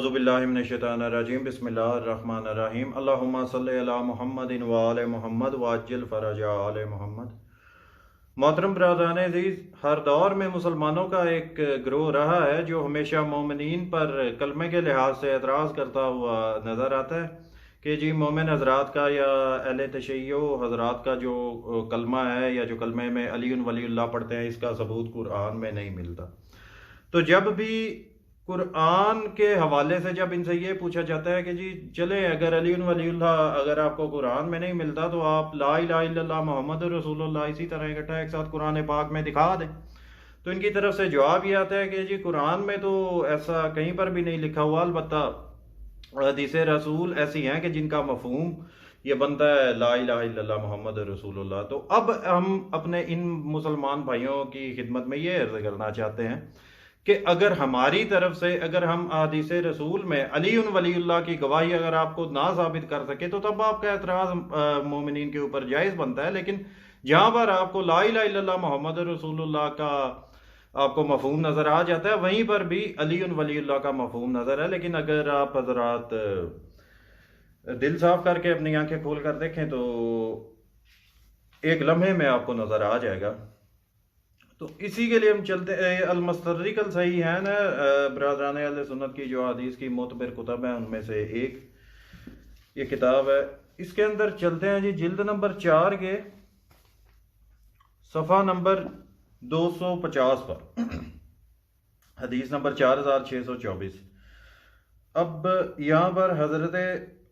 اعوذ باللہ من الشیطان الرجیم بسم اللہ الرحمن الرحیم اللہم صلی علی محمد وآل محمد وعجل فرج آل محمد۔ محترم برادران عزیز، ہر دور میں مسلمانوں کا ایک گروہ رہا ہے جو ہمیشہ مومنین پر کلمے کے لحاظ سے اعتراض کرتا ہوا نظر آتا ہے کہ جی مومن حضرات کا یا اہل تشیع حضرات کا جو کلمہ ہے یا جو کلمے میں علی ولی اللہ پڑھتے ہیں، اس کا ثبوت قرآن میں نہیں ملتا۔ تو جب بھی قرآن کے حوالے سے جب ان سے یہ پوچھا جاتا ہے کہ جی چلے اگر علی ولی اللہ اگر آپ کو قرآن میں نہیں ملتا تو آپ لا الہ الا اللہ محمد رسول اللہ اسی طرح اکٹھا ایک ساتھ قرآن پاک میں دکھا دیں، تو ان کی طرف سے جواب یہ آتا ہے کہ جی قرآن میں تو ایسا کہیں پر بھی نہیں لکھا ہوا، البتہ حدیث رسول ایسی ہیں کہ جن کا مفہوم یہ بنتا ہے لا الہ الا اللہ محمد رسول اللہ۔ تو اب ہم اپنے ان مسلمان بھائیوں کی خدمت میں یہ عرض کرنا چاہتے ہیں کہ اگر ہماری طرف سے اگر ہم احادیث رسول میں علی ولی اللہ کی گواہی اگر آپ کو نہ ثابت کر سکے تو تب آپ کا اعتراض مومنین کے اوپر جائز بنتا ہے، لیکن جہاں پر آپ کو لا الہ الا اللہ محمد رسول اللہ کا آپ کو مفہوم نظر آ جاتا ہے، وہیں پر بھی علی ولی اللہ کا مفہوم نظر ہے۔ لیکن اگر آپ حضرات دل صاف کر کے اپنی آنکھیں کھول کر دیکھیں تو ایک لمحے میں آپ کو نظر آ جائے گا۔ تو اسی کے لیے ہم چلتے المستدرک الصحیح ہے نا، برادران اہل سنت کی جو حدیث کی معتبر کتب ہیں ان میں سے ایک یہ کتاب ہے۔ اس کے اندر چلتے ہیں جی جلد نمبر 4 کے صفحہ نمبر 250 پر، حدیث نمبر 4624۔ اب یہاں پر حضرت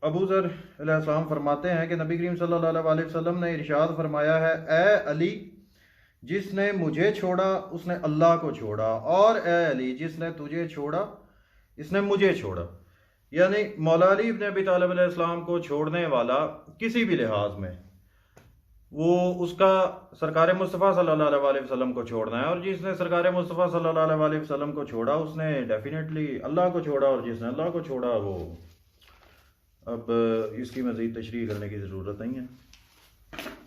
ابو ذر علیہ السلام فرماتے ہیں کہ نبی کریم صلی اللہ علیہ وسلم نے ارشاد فرمایا ہے، اے علی جس نے مجھے چھوڑا اس نے اللہ کو چھوڑا، اور اے علی جس نے تجھے چھوڑا اس نے مجھے چھوڑا۔ یعنی مولا علی ابن ابی طالب علیہ السلام کو چھوڑنے والا کسی بھی لحاظ میں وہ اس کا سرکار مصطفیٰ صلی اللہ علیہ وسلم کو چھوڑنا ہے، اور جس نے سرکار مصطفیٰ صلی اللہ علیہ وسلم کو چھوڑا اس نے ڈیفینیٹلی اللہ کو چھوڑا، اور جس نے اللہ کو چھوڑا وہ اب اس کی مزید تشریح کرنے کی ضرورت نہیں ہے۔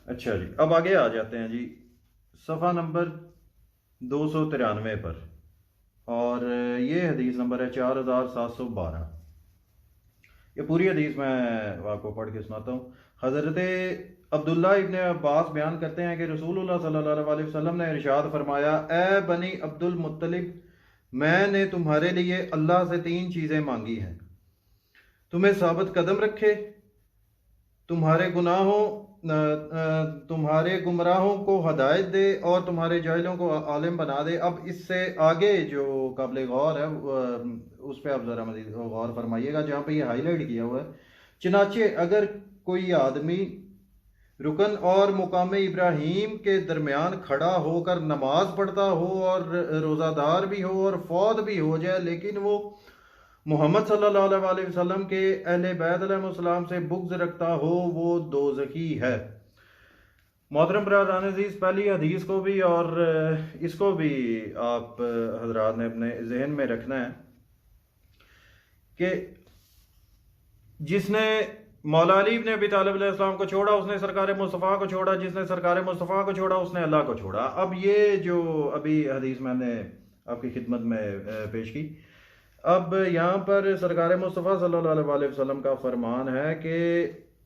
اچھا جی، اب آگے آ جاتے ہیں جی صفحہ نمبر 293 پر، اور یہ حدیث نمبر ہے 4712۔ یہ پوری حدیث میں آپ کو پڑھ کے سناتا ہوں۔ حضرت عبداللہ ابن عباس بیان کرتے ہیں کہ رسول اللہ صلی اللہ علیہ وسلم نے ارشاد فرمایا، اے بنی عبد المطلب میں نے تمہارے لیے اللہ سے 3 چیزیں مانگی ہیں، تمہیں ثابت قدم رکھے، تمہارے گمراہوں کو ہدایت دے، اور تمہارے جاہلوں کو عالم بنا دے۔ اب اس سے آگے جو قابل غور ہے اس پہ آپ ذرا مزید غور فرمائیے گا، جہاں پہ یہ ہائی لائٹ کیا ہوا ہے، چنانچہ اگر کوئی آدمی رکن اور مقام ابراہیم کے درمیان کھڑا ہو کر نماز پڑھتا ہو اور روزہ دار بھی ہو اور فوت بھی ہو جائے، لیکن وہ محمد صلی اللہ علیہ وسلم کے اہل بیت علیہ السلام سے بغض رکھتا ہو، وہ دوزخی ہے۔ محترم برادران عزیز، پہلی حدیث کو بھی اور اس کو بھی آپ حضرات نے اپنے ذہن میں رکھنا ہے کہ جس نے مولا علی ابن ابی طالب علیہ السلام کو چھوڑا اس نے سرکار مصطفیٰ کو چھوڑا، جس نے سرکار مصطفیٰ کو چھوڑا اس نے اللہ کو چھوڑا۔ اب یہ جو ابھی حدیث میں نے آپ کی خدمت میں پیش کی، اب یہاں پر سرکار مصطفیٰ صلی اللہ علیہ وسلم کا فرمان ہے کہ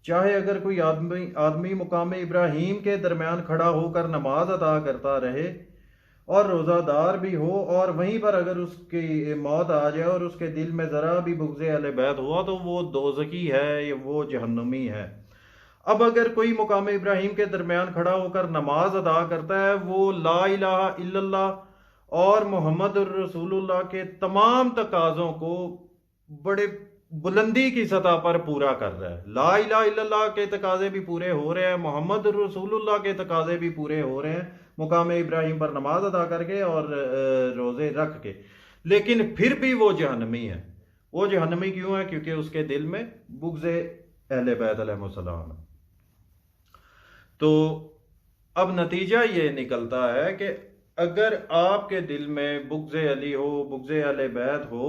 چاہے اگر کوئی آدمی مقام ابراہیم کے درمیان کھڑا ہو کر نماز ادا کرتا رہے اور روزہ دار بھی ہو، اور وہیں پر اگر اس کی موت آ جائے اور اس کے دل میں ذرا بھی بغض اہل بیت ہوا تو وہ دوزخی ہے، یا وہ جہنمی ہے۔ اب اگر کوئی مقام ابراہیم کے درمیان کھڑا ہو کر نماز ادا کرتا ہے، وہ لا الہ الا اللہ اور محمد الرسول اللہ کے تمام تقاضوں کو بڑے بلندی کی سطح پر پورا کر رہا ہے۔ لا الہ الا اللہ کے تقاضے بھی پورے ہو رہے ہیں، محمد الرسول اللہ کے تقاضے بھی پورے ہو رہے ہیں، مقام ابراہیم پر نماز ادا کر کے اور روزے رکھ کے، لیکن پھر بھی وہ جہنمی ہے۔ وہ جہنمی کیوں ہے؟ کیونکہ اس کے دل میں بغض اہل بیت علیہ السلام۔ تو اب نتیجہ یہ نکلتا ہے کہ اگر آپ کے دل میں بغض علی ہو، بغض اہل بیت ہو،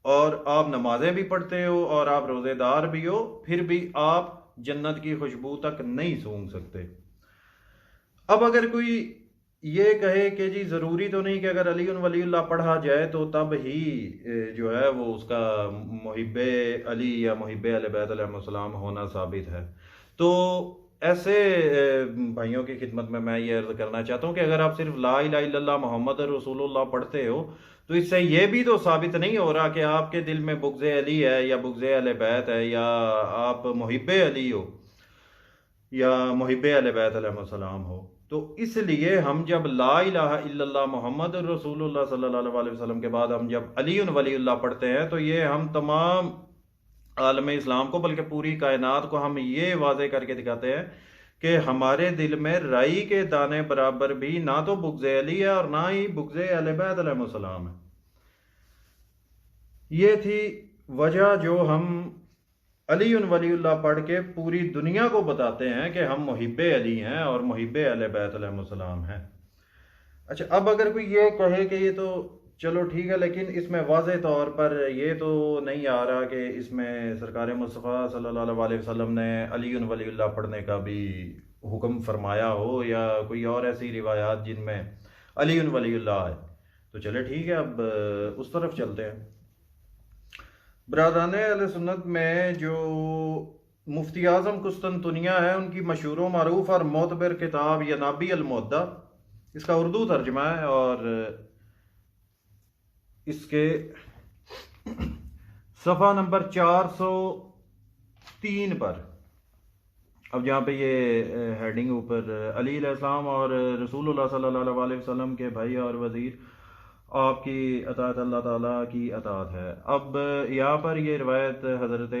اور آپ نمازیں بھی پڑھتے ہو اور آپ روزے دار بھی ہو، پھر بھی آپ جنت کی خوشبو تک نہیں سونگھ سکتے۔ اب اگر کوئی یہ کہے کہ جی ضروری تو نہیں کہ اگر علی ولی اللہ پڑھا جائے تو تب ہی جو ہے وہ اس کا محب علی یا محب اہل بیت علیہ السلام ہونا ثابت ہے۔ تو ایسے بھائیوں کی خدمت میں یہ عرض کرنا چاہتا ہوں کہ اگر آپ صرف لا الہ الا اللہ محمد رسول اللہ پڑھتے ہو تو اس سے یہ بھی تو ثابت نہیں ہو رہا کہ آپ کے دل میں بغض علی ہے یا بغض اہل بیت ہے، یا آپ محب علی ہو یا محب اہل بیت علیہ السلام ہو۔ تو اس لیے ہم جب لا الہ الا اللہ محمد رسول اللہ صلی اللہ علیہ وسلم کے بعد ہم جب علی ولی اللہ پڑھتے ہیں تو یہ ہم تمام عالم اسلام کو بلکہ پوری کائنات کو ہم یہ واضح کر کے دکھاتے ہیں کہ ہمارے دل میں رائی کے دانے برابر بھی نہ تو بغض علی ہے اور نہ ہی بغض اہل بیت علیہ السلام ہے۔ یہ تھی وجہ جو ہم علی ولی اللہ پڑھ کے پوری دنیا کو بتاتے ہیں کہ ہم محب علی ہیں اور محب اہل بیت علیہ السلام ہیں۔ اچھا، اب اگر کوئی یہ کہے کہ یہ تو چلو ٹھیک ہے، لیکن اس میں واضح طور پر یہ تو نہیں آ رہا کہ اس میں سرکار مصطفیٰ صلی اللہ علیہ وسلم نے علی ولی اللہ پڑھنے کا بھی حکم فرمایا ہو یا کوئی اور ایسی روایات جن میں علی ولی اللہ ہے، تو چلے ٹھیک ہے، اب اس طرف چلتے ہیں۔ برادران اہل سنت میں جو مفتی اعظم قسطنطنیہ ہے، ان کی مشہور و معروف اور معتبر کتاب ینابی المعدہ، اس کا اردو ترجمہ ہے، اور اس کے صفحہ نمبر 403 پر اب جہاں پہ یہ ہیڈنگ اوپر علی علیہ السلام اور رسول اللہ صلی اللہ علیہ وسلم کے بھائی اور وزیر، آپ کی اطاعت اللہ تعالیٰ کی اطاعت ہے۔ اب یہاں پر یہ روایت حضرت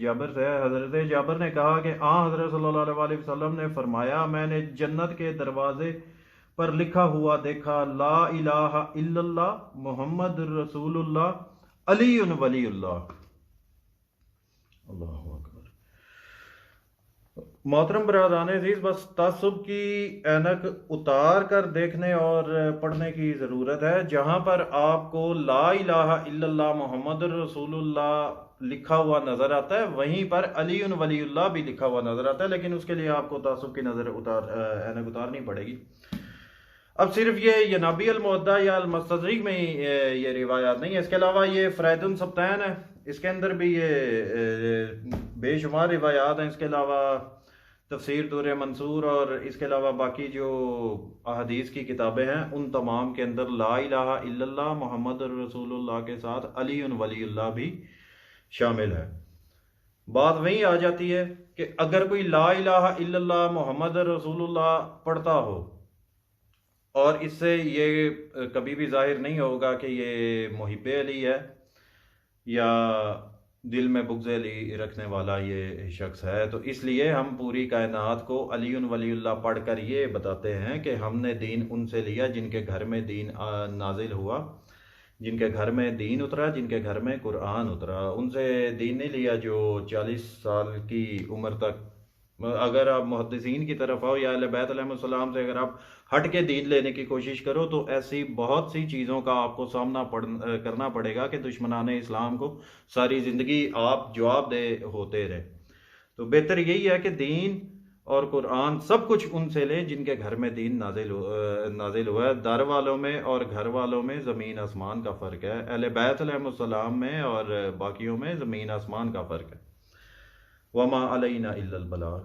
جابر سے ہے۔ حضرت جابر نے کہا کہ حضرت صلی اللہ علیہ وسلم نے فرمایا، میں نے جنت کے دروازے پر لکھا ہوا دیکھا، لا الہ الا اللہ محمد رسول اللہ علی ولی اللہ۔ اللہ اکبر۔ محترم برادران عزیز، بس تعصب کی اینک اتار کر دیکھنے اور پڑھنے کی ضرورت ہے۔ جہاں پر آپ کو لا الہ الا اللہ محمد رسول اللہ لکھا ہوا نظر آتا ہے، وہیں پر علی ولی اللہ بھی لکھا ہوا نظر آتا ہے، لیکن اس کے لیے آپ کو تعصب کی اینک اتارنی پڑے گی۔ اب صرف یہ ینابی المعدہ یا المستدرک میں یہ روایات نہیں ہے، اس کے علاوہ یہ فرائد السبتین ہے، اس کے اندر بھی یہ بے شمار روایات ہیں۔ اس کے علاوہ تفسیر دور منصور اور اس کے علاوہ باقی جو احادیث کی کتابیں ہیں، ان تمام کے اندر لا الہ الا اللہ محمد رسول اللہ کے ساتھ علی ولی اللہ بھی شامل ہے۔ بات وہیں آ جاتی ہے کہ اگر کوئی لا الہ الا اللہ محمد رسول اللہ پڑھتا ہو اور اس سے یہ کبھی بھی ظاہر نہیں ہوگا کہ یہ محب علی ہے یا دل میں بغض علی رکھنے والا یہ شخص ہے، تو اس لیے ہم پوری کائنات کو علی ولی اللہ پڑھ کر یہ بتاتے ہیں کہ ہم نے دین ان سے لیا جن کے گھر میں دین نازل ہوا، جن کے گھر میں دین اترا، جن کے گھر میں قرآن اترا۔ ان سے دین نہیں لیا جو 40 سال کی عمر تک، اگر آپ محدثین کی طرف آؤ یا اہل بیت علیہ السلام سے اگر آپ ہٹ کے دین لینے کی کوشش کرو تو ایسی بہت سی چیزوں کا آپ کو سامنا کرنا پڑے گا کہ دشمنان اسلام کو ساری زندگی آپ جواب دہ ہوتے رہے۔ تو بہتر یہی ہے کہ دین اور قرآن سب کچھ ان سے لیں جن کے گھر میں دین نازل ہوا ہے۔ دار والوں میں اور گھر والوں میں زمین آسمان کا فرق ہے، اہل بیت علیہ السلام میں اور باقیوں میں زمین آسمان کا فرق ہے۔ وما علینا الا البلاغ۔